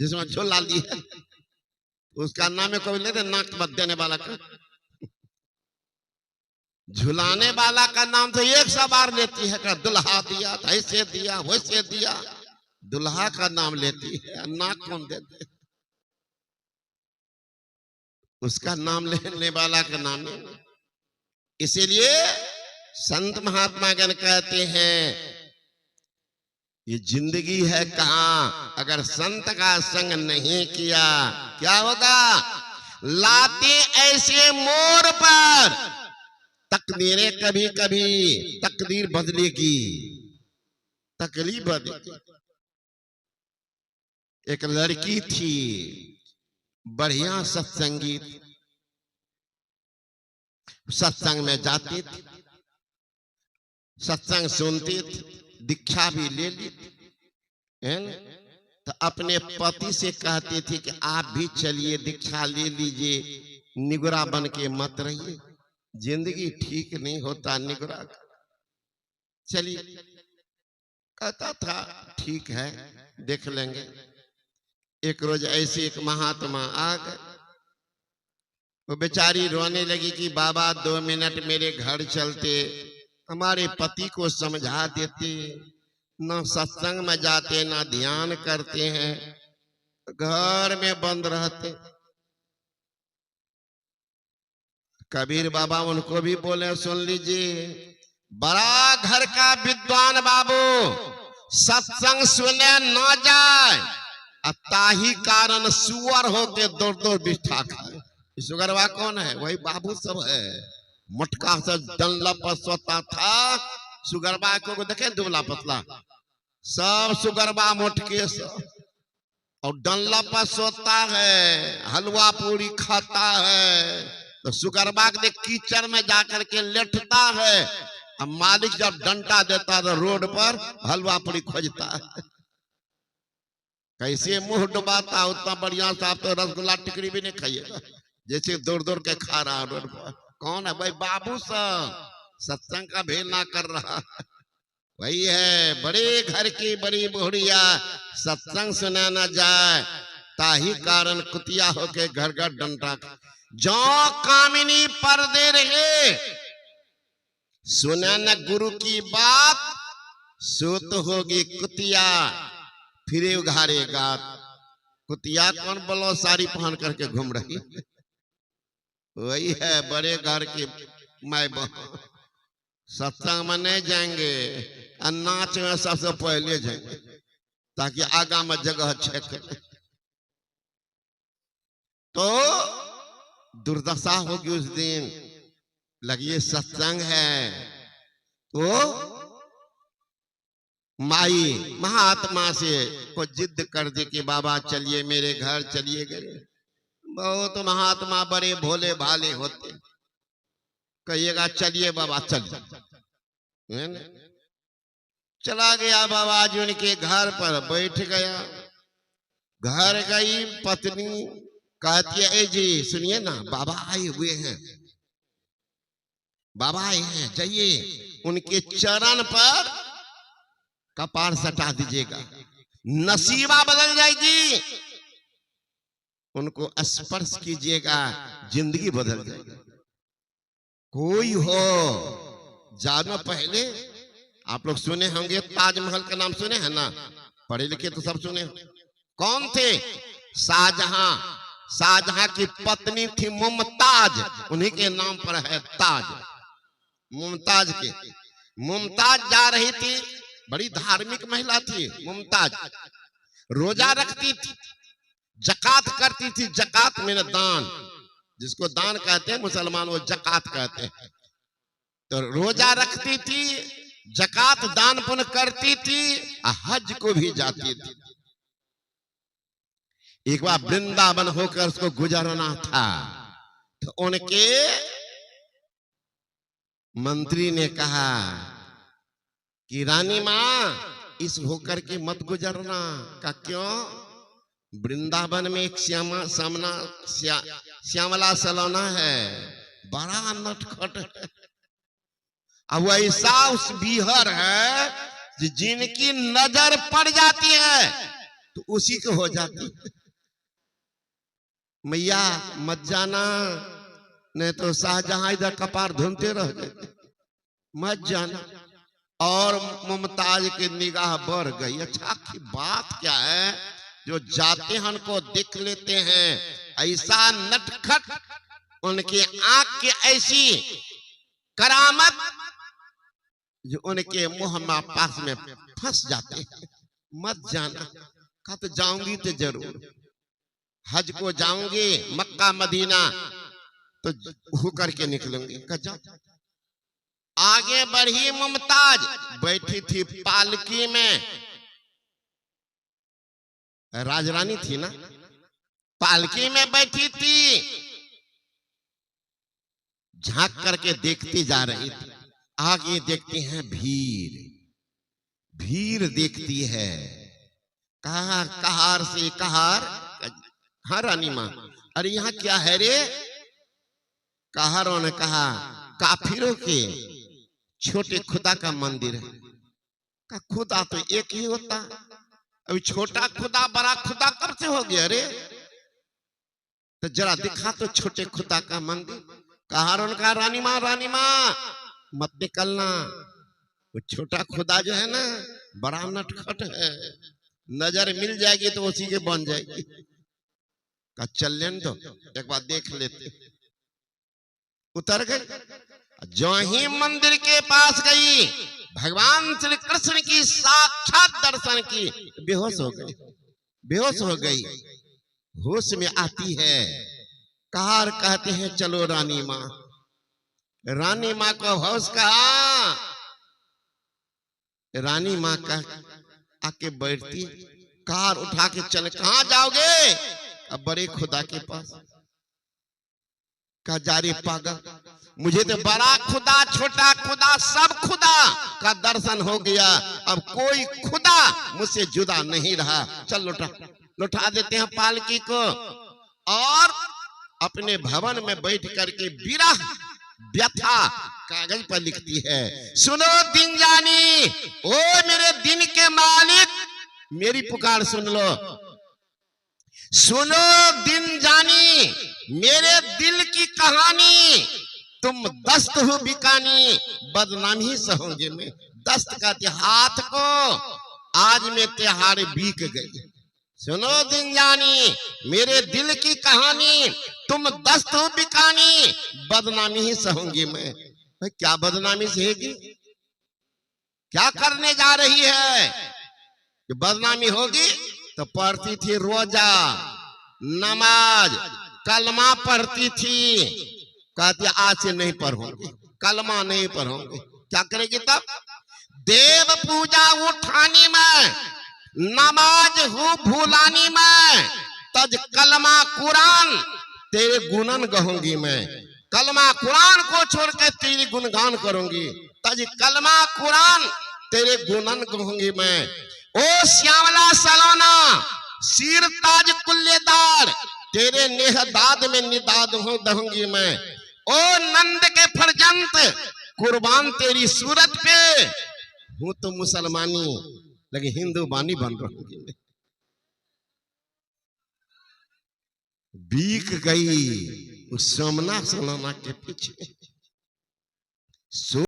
जिसमें झोला ली है, उसका नाम है कोई लेते नाक मत देने वाला का। झुलाने वाला का नाम तो एक सौ बार लेती है का दुल्हा दिया, ऐसे दिया वैसे दिया, दुल्हा का नाम लेती है, नाक कौन देते? उसका नाम लेने वाला का नाम नहीं। इसीलिए संत महात्मा गण कहते हैं ये जिंदगी है कहां, अगर संत का संग नहीं किया क्या होगा? लाते ऐसे मोड़ पर तकदीरें कभी कभी तकदीर बदलेगी, तकलीफ बदलेगी। एक लड़की थी बढ़िया सत्संगीत, सत्संग में जाती थी, सत्संग सुनती थी, दीक्षा भी ले ली है ना? तो अपने पति से कहती थी कि आप भी चलिए दीक्षा ले लीजिए, निगुरा बन के मत रहिए, जिंदगी ठीक नहीं होता निगुरा का, चलिए। कहता था ठीक है देख लेंगे। एक रोज ऐसे एक महात्मा आ गए, वो बेचारी रोने लगी कि बाबा 2 मिनट मेरे घर चलते, हमारे पति को समझा देते, न सत्संग में जाते न ध्यान करते हैं, घर में बंद रहते। कबीर बाबा उनको भी बोले सुन लीजिए, बड़ा घर का विद्वान बाबू सत्संग सुने न जाए, ताही कारण सुअर होके दौड़ दौड़ बिठा खाए। सुगरवा कौन है? वही बाबू सब है। मटका से डंडा पर सोता था, सुगरबा को देखे दुबला पतला, सब सुगरबा मोटके से और डंडा पर सोता है, हलवा पूरी खाता है। तो सुगरबा के कीचड़ में जाकर के लेटता है, अब मालिक जब डंडा देता तो रोड पर हलवा पूरी खोजता है। कैसे मुंह डुबाता, उतना बढ़िया सा तो रसगुल्ला टिकड़ी भी नहीं खाइएगा, जैसे दौड़ दौड़ के खा रहा रोड पर। कौन है भाई? बाबू साहब सत्संग का भेद ना कर रहा, वही है। बड़े घर की बड़ी बुढ़िया सत्संग सुना न जाए, ताही कारण कुतिया होके घर घर डंडा। जो कामिनी पर्दे रहे सुना न गुरु की बात, सो तो होगी कुतिया फिरे उघारेगा। कुतिया कौन बोलो? साड़ी पहन करके घूम रही, वही है बड़े घर की माय बहन। सत्संग में नहीं जाएंगे, नाच में सबसे पहले जाएंगे ताकि आगा में जगह छेक। तो दुर्दशा होगी उस दिन। लगिए सत्संग है तो माई महात्मा से को जिद कर दे कि बाबा चलिए मेरे घर चलिए गए। बहुत महात्मा बड़े भोले भाले होते, कहिएगा चलिए बाबा चलिए। चला गया बाबा जी उनके घर पर बैठ गया। घर गई पत्नी, कहती है ए जी सुनिए ना, बाबा आए हुए हैं, बाबा आए हैं, जाइए उनके चरण पर कपार सटा दीजिएगा, नसीबा बदल जाएगी। उनको स्पर्श कीजिएगा, जिंदगी बदल जाएगी। कोई हो जानो। पहले आप लोग सुने होंगे ताजमहल का नाम सुने हैं ना, पढ़े लिखे तो सब सुने। कौन थे? शाहजहां। शाहजहां की पत्नी थी मुमताज, उन्हीं के नाम पर है ताज। मुमताज के, मुमताज जा रही थी, बड़ी धार्मिक महिला थी मुमताज, रोजा रखती थी, जकात करती थी। जकात में दान, जिसको दान कहते हैं मुसलमान, वो जकात कहते हैं। तो रोजा रखती थी, जकात दान पुण्य करती थी, हज को भी जाती थी। एक बार वृंदावन होकर उसको गुजरना था, तो उनके मंत्री ने कहा कि रानी माँ इस होकर के मत गुजरना। का क्यों? वृंदावन में एक श्यामला सलोना है, बड़ा नटखट है। अब ऐसा उस बीहर है जिनकी नजर पड़ जाती है तो उसी के हो जाती। मैया मत जाना, नहीं तो शाहजहां इधर कपार धुनते रह गए, मत जाना। और मुमताज की निगाह बढ़ गई। अच्छा की बात क्या है, जो जाते हैं उनको देख लेते हैं, ऐसा नटखट, उनके आंख की ऐसी करामत जो उनके मुंह में पास में फंस जाते हैं। मत जाना। कहा तो जाऊंगी तो जरूर, हज को जाऊंगी मक्का मदीना तो होकर के निकलूंगी। कहा आगे बढ़ी मुमताज, बैठी थी पालकी में, राजरानी थी ना, पालकी में बैठी थी, झांक करके देखती जा रही थी। आगे देखती हैं भीड़, भीड़ देखती है। कहार कहार से कहार, हाँ रानी माँ, अरे यहाँ क्या है रे? कहारों ने कहा काफिरों के छोटे खुदा का मंदिर है। का खुदा तो एक ही होता, अभी छोटा खुदा बड़ा खुदा कब से हो गया रे? तो जरा दिखा तो छोटे खुदा का मंदिर। कहारों ने कहा रानी माँ मत निकलना, वो छोटा खुदा जो है ना बड़ा नटखट है, नजर मिल जाएगी तो उसी के बन जाएगी। का चल लेन तो एक बार देख लेते। उतर गई। जो ही मंदिर के पास गई, भगवान श्री कृष्ण की साक्षात दर्शन की, बेहोश हो गई, बेहोश हो गई। होश में आती है, कहार कहते हैं चलो रानी माँ। रानी माँ को होश कहा, रानी माँ का आके बैठती, कार उठा के चले। कहाँ जाओगे? अब बड़े खुदा के पास। कहा जा रही पागल, मुझे तो बड़ा खुदा छोटा खुदा सब खुदा का दर्शन हो गया, अब कोई खुदा मुझसे जुदा नहीं रहा। चल लौटा देते हैं पालकी को। और अपने भवन में बैठ करके विरह व्यथा कागज पर लिखती है। सुनो दिन जानी, ओ मेरे दिन के मालिक, मेरी पुकार सुन लो। सुनो दिन जानी, मेरे दिल की कहानी, तुम दस्त हो बिकानी, बदनामी सहोगे मैं। दस्त का हाथ को आज में त्योहार बीक गई। सुनो दिन जानी, मेरे दिल की कहानी, तुम दस्त हो बिकानी, बदनामी ही सहूंगी मैं। भाई क्या बदनामी सहेगी? क्या करने जा रही है? कि बदनामी होगी तो पढ़ती थी रोजा नमाज कलमा पढ़ती थी, कहती आज से नहीं पढ़ूंगी, कलमा नहीं पढ़ूंगी। क्या करेगी तब? देव पूजा उठानी में, नमाज हूँ भूलानी में, तज कलमा कुरान तेरे गुणन कहूंगी मैं। कलमा कुरान को छोड़ के तेरी गुणगान करूंगी, तज कलमा कुरान तेरे गुणन कहूंगी मैं। ओ श्यामला सलाना सिर ताज कुल्लेदार, तेरे नेह दाद में निदाद हो दहूंगी मैं। ओ नंद के फरजंत कुर्बान तेरी सूरत पे, हूँ तो मुसलमानी लेकिन हिंदू बानी बन रहूंगी। बीक गई उस सोमना सलाना के पीछे।